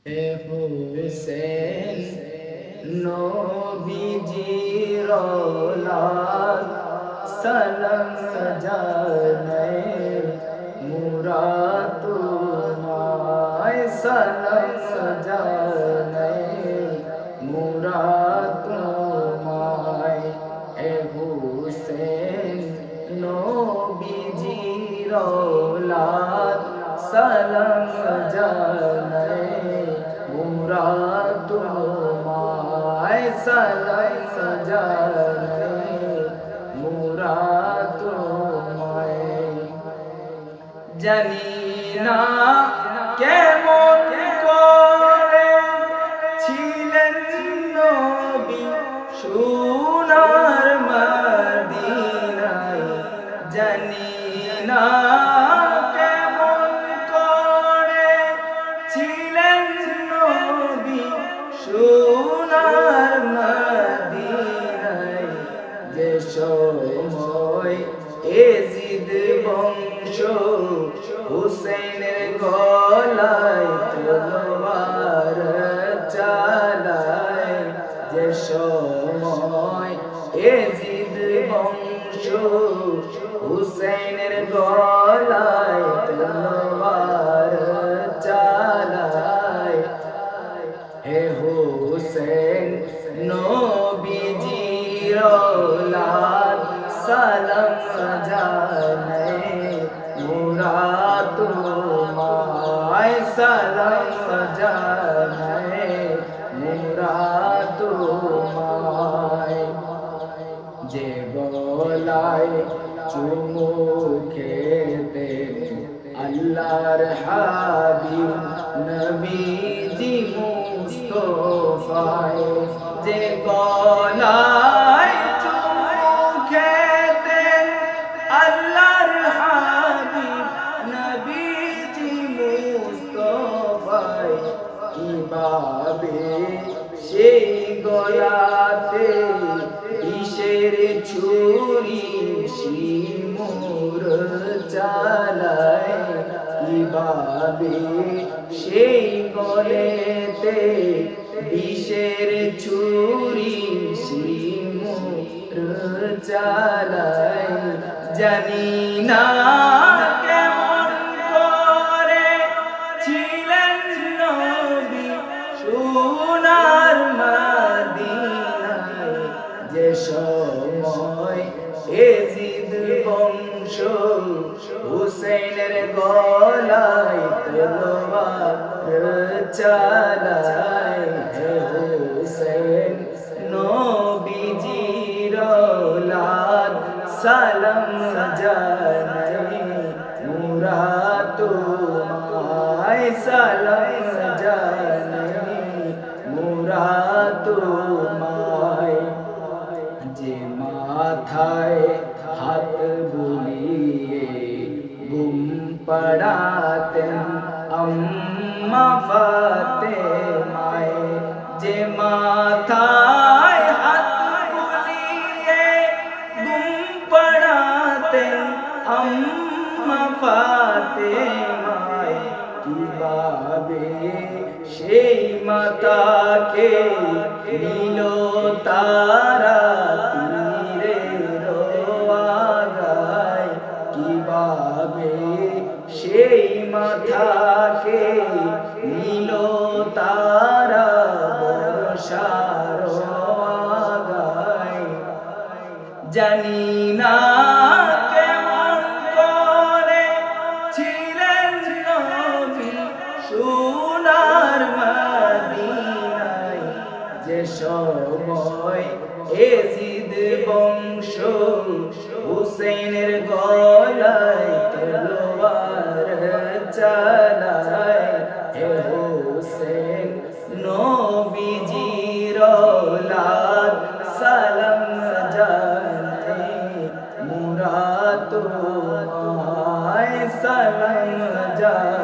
হে হুসেন নবীজির औलाद সালাম জানাই মুরা তোমায় সালাম জানাই মুরা তোমায় হে হুসেন নবীজির औलाद সালাম জানাই মুরা তোমায় সালাম জানাই মুরা তোমায় জানি না কেমন করে ছিলেন নবী সোনার মদিনায় জানি না কেমন করে ছিলেন নবী সোনার মদিনায় যে সময় এজিদ বংশ হুসেনের গলায় তলোয়ার চালায় যে সময় এজিদ বংশ হুসেনের গলায় তলোয়ার চালায় হে হুসেন নবীজির औलाद সালাম জানাই মুরা তোমায় সালাম জানাই মুরা তোমায় যে গলায় চুমু খেতে আল্লাহর হাবিব নবীজি মুস্তাফায় যে গলায় চুমু খেতে আল্লাহর হাবিব নবীজি মুস্তাফায় কিভাবে সেই গলাতে কিসের ছুরি শিমুর চালায় কিভাবে সেই গলেতে বিষের ছুরি শিমুর চালায় জানি না কেমন করে ছিলেন নবী সোনার মদিনায় যে সময় এজিদ বংশ হুসেনের গলায় তলোয়ার চালায় হে হুসেন নবীজির औलाद সালাম জানাই মুরা তোমায় সালাম জানাই মুরা তোমায় যে মাথায় হাত বুলিয়ে ঘুম পড়াতেন আম্মা ফাতেমায় যে মাথায় হাত বুলিয়ে ঘুম পড়াতেন আম্মা ফাতেমায় কিভাবে সেই মাতাকে নিল তারা তীরের আগায় কিভাবে সেই মাথাকে নিল তারা বর্ষার আগায় জানি না কেমন করে ছিলেন নবী সোনার মদিনায় যে সময় এজিদ বংশ হুসেনের গলায় তলোয়ার চালায় হে হুসেন নবীজির औलाद সালাম জানাই মুরা তোমায় সালাম জানাই